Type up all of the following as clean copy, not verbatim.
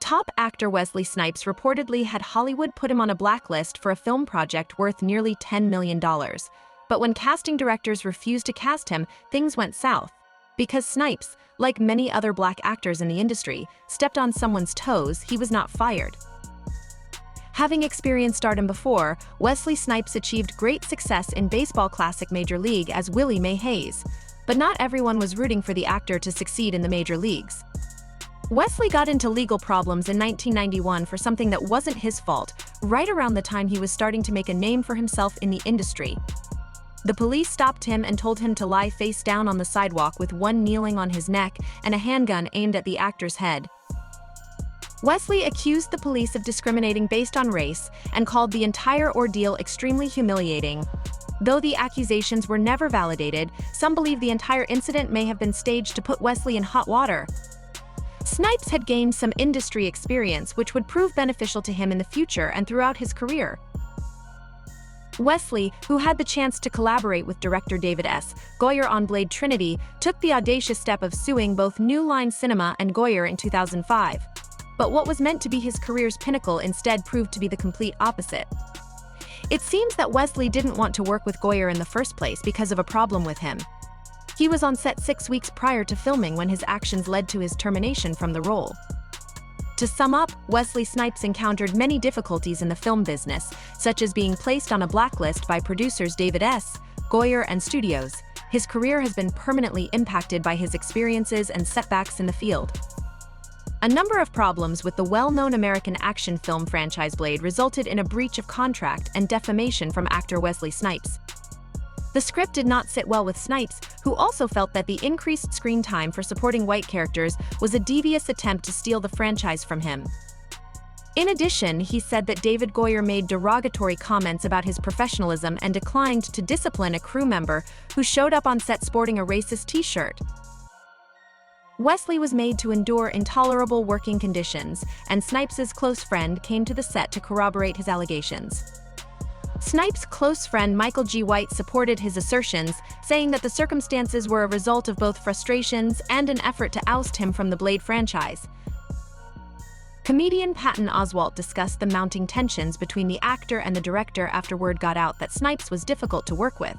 Top actor Wesley Snipes reportedly had Hollywood put him on a blacklist for a film project worth nearly $10 million. But when casting directors refused to cast him, things went south. Because Snipes, like many other black actors in the industry, stepped on someone's toes, he was not fired. Having experienced stardom before, Wesley Snipes achieved great success in baseball classic Major League as Willie Mae Hayes. But not everyone was rooting for the actor to succeed in the major leagues. Wesley got into legal problems in 1991 for something that wasn't his fault, right around the time he was starting to make a name for himself in the industry. The police stopped him and told him to lie face down on the sidewalk with one kneeling on his neck and a handgun aimed at the actor's head. Wesley accused the police of discriminating based on race and called the entire ordeal extremely humiliating. Though the accusations were never validated, some believe the entire incident may have been staged to put Wesley in hot water. Snipes had gained some industry experience which would prove beneficial to him in the future and throughout his career. Wesley, who had the chance to collaborate with director David S. Goyer on Blade Trinity, took the audacious step of suing both New Line Cinema and Goyer in 2005. But what was meant to be his career's pinnacle instead proved to be the complete opposite. It seems that Wesley didn't want to work with Goyer in the first place because of a problem with him. He was on set 6 weeks prior to filming when his actions led to his termination from the role. To sum up, Wesley Snipes encountered many difficulties in the film business, such as being placed on a blacklist by producers David S. Goyer and studios. His career has been permanently impacted by his experiences and setbacks in the field. A number of problems with the well-known American action film franchise Blade resulted in a breach of contract and defamation from actor Wesley Snipes. The script did not sit well with Snipes, who also felt that the increased screen time for supporting white characters was a devious attempt to steal the franchise from him. In addition, he said that David Goyer made derogatory comments about his professionalism and declined to discipline a crew member who showed up on set sporting a racist t-shirt. Wesley was made to endure intolerable working conditions, and Snipes' close friend came to the set to corroborate his allegations. Snipes' close friend Michael G. White supported his assertions, saying that the circumstances were a result of both frustrations and an effort to oust him from the Blade franchise. Comedian Patton Oswalt discussed the mounting tensions between the actor and the director after word got out that Snipes was difficult to work with.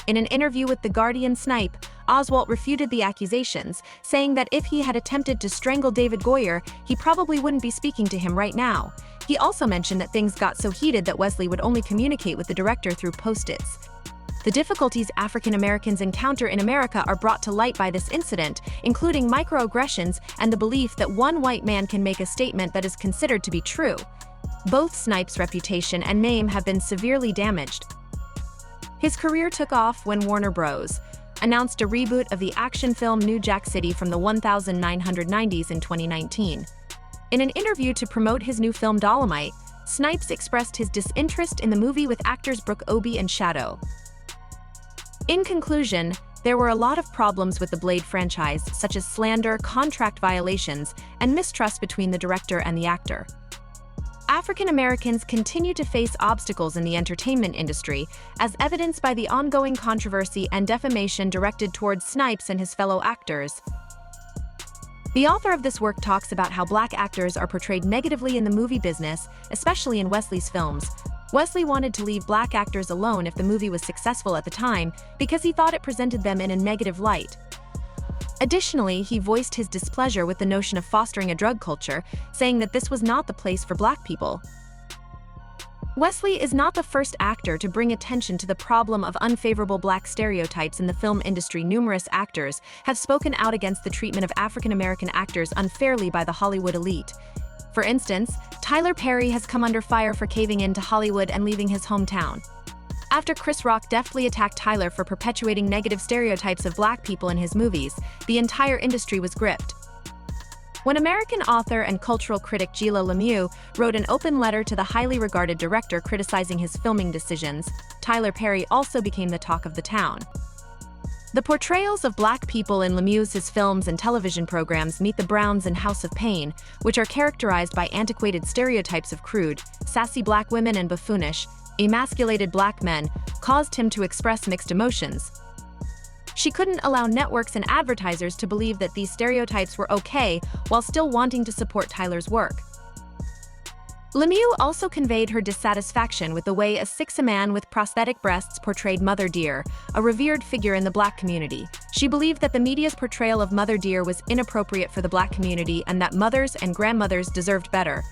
In an interview with The Guardian, Oswalt refuted the accusations, saying that if he had attempted to strangle David Goyer, he probably wouldn't be speaking to him right now. He also mentioned that things got so heated that Wesley would only communicate with the director through post-its. The difficulties African Americans encounter in America are brought to light by this incident, including microaggressions and the belief that one white man can make a statement that is considered to be true. Both Snipes' reputation and name have been severely damaged. His career took off when Warner Bros. Announced a reboot of the action film New Jack City from the 1990s in 2019. In an interview to promote his new film Dolomite, Snipes expressed his disinterest in the movie with actors Brooke Obie and Shadow. In conclusion, there were a lot of problems with the Blade franchise, such as slander, contract violations, and mistrust between the director and the actor. African Americans continue to face obstacles in the entertainment industry, as evidenced by the ongoing controversy and defamation directed towards Snipes and his fellow actors. The author of this work talks about how black actors are portrayed negatively in the movie business, especially in Wesley's films. Wesley wanted to leave black actors alone if the movie was successful at the time because he thought it presented them in a negative light. Additionally, he voiced his displeasure with the notion of fostering a drug culture, saying that this was not the place for black people. Wesley is not the first actor to bring attention to the problem of unfavorable black stereotypes in the film industry. Numerous actors have spoken out against the treatment of African American actors unfairly by the Hollywood elite. For instance, Tyler Perry has come under fire for caving in to Hollywood and leaving his hometown. After Chris Rock deftly attacked Tyler for perpetuating negative stereotypes of black people in his movies, the entire industry was gripped. When American author and cultural critic Gila Lemieux wrote an open letter to the highly regarded director criticizing his filming decisions, Tyler Perry also became the talk of the town. The portrayals of black people in Lemieux's films and television programs Meet the Browns and House of Pain, which are characterized by antiquated stereotypes of crude, sassy black women and buffoonish, emasculated black men, caused him to express mixed emotions. She couldn't allow networks and advertisers to believe that these stereotypes were okay while still wanting to support Tyler's work. Lemieux also conveyed her dissatisfaction with the way a man with prosthetic breasts portrayed Mother Dear, a revered figure in the Black community. She believed that the media's portrayal of Mother Dear was inappropriate for the Black community and that mothers and grandmothers deserved better.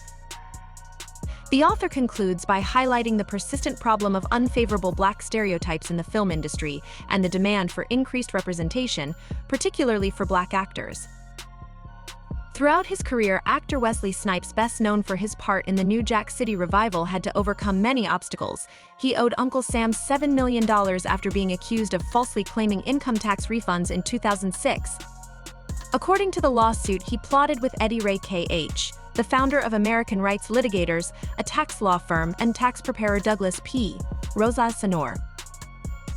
The author concludes by highlighting the persistent problem of unfavorable Black stereotypes in the film industry and the demand for increased representation, particularly for Black actors. Throughout his career, actor Wesley Snipes, best known for his part in the New Jack City revival, had to overcome many obstacles. He owed Uncle Sam $7 million after being accused of falsely claiming income tax refunds in 2006. According to the lawsuit, he plotted with Eddie Ray K.H., the founder of American Rights Litigators, a tax law firm, and tax preparer Douglas P. Rosas Sonor.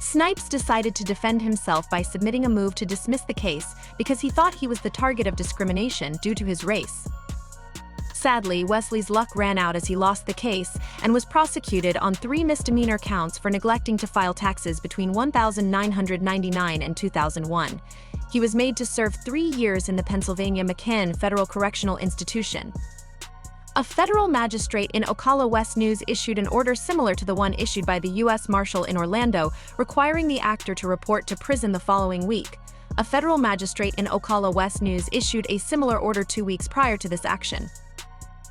Snipes decided to defend himself by submitting a move to dismiss the case because he thought he was the target of discrimination due to his race. Sadly, Wesley's luck ran out as he lost the case and was prosecuted on 3 misdemeanor counts for neglecting to file taxes between 1999 and 2001. He was made to serve 3 years in the Pennsylvania McKinn Federal Correctional Institution. A federal magistrate in Ocala West News issued an order similar to the one issued by the U.S. Marshal in Orlando, requiring the actor to report to prison the following week. A federal magistrate in Ocala West News issued a similar order 2 weeks prior to this action.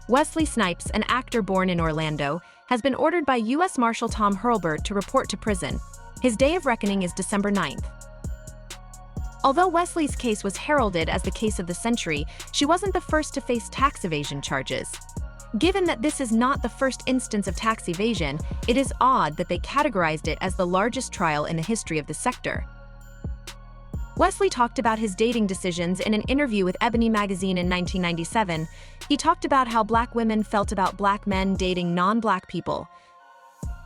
Wesley Snipes, an actor born in Orlando, has been ordered by U.S. Marshal Tom Hurlburt to report to prison. His day of reckoning is December 9th. Although Wesley's case was heralded as the case of the century, she wasn't the first to face tax evasion charges. Given that this is not the first instance of tax evasion, it is odd that they categorized it as the largest trial in the history of the sector. Wesley talked about his dating decisions in an interview with Ebony magazine in 1997. He talked about how Black women felt about Black men dating non-Black people.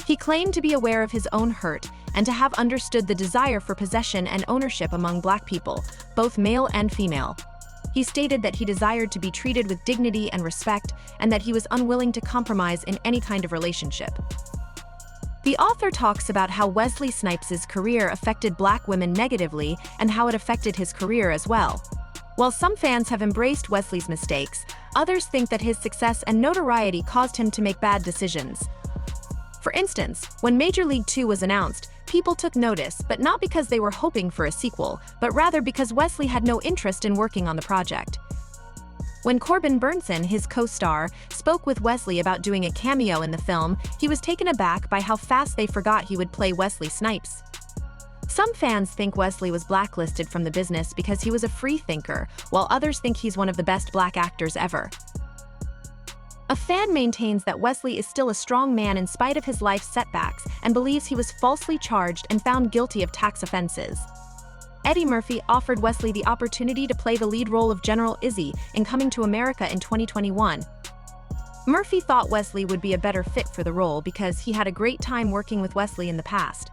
He claimed to be aware of his own hurt and to have understood the desire for possession and ownership among Black people, both male and female. He stated that he desired to be treated with dignity and respect, and that he was unwilling to compromise in any kind of relationship. The author talks about how Wesley Snipes' career affected Black women negatively and how it affected his career as well. While some fans have embraced Wesley's mistakes, others think that his success and notoriety caused him to make bad decisions. For instance, when Major League 2 was announced, people took notice, but not because they were hoping for a sequel, but rather because Wesley had no interest in working on the project. When Corbin Burnson, his co-star, spoke with Wesley about doing a cameo in the film, he was taken aback by how fast they forgot he would play Wesley Snipes. Some fans think Wesley was blacklisted from the business because he was a freethinker, while others think he's one of the best Black actors ever. A fan maintains that Wesley is still a strong man in spite of his life's setbacks and believes he was falsely charged and found guilty of tax offenses. Eddie Murphy offered Wesley the opportunity to play the lead role of General Izzy in Coming to America in 2021. Murphy thought Wesley would be a better fit for the role because he had a great time working with Wesley in the past.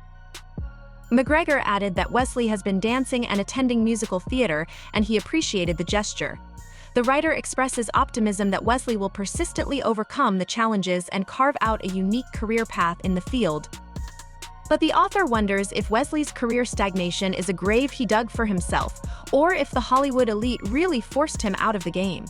McGregor added that Wesley has been dancing and attending musical theater, and he appreciated the gesture. The writer expresses optimism that Wesley will persistently overcome the challenges and carve out a unique career path in the field. But the author wonders if Wesley's career stagnation is a grave he dug for himself, or if the Hollywood elite really forced him out of the game.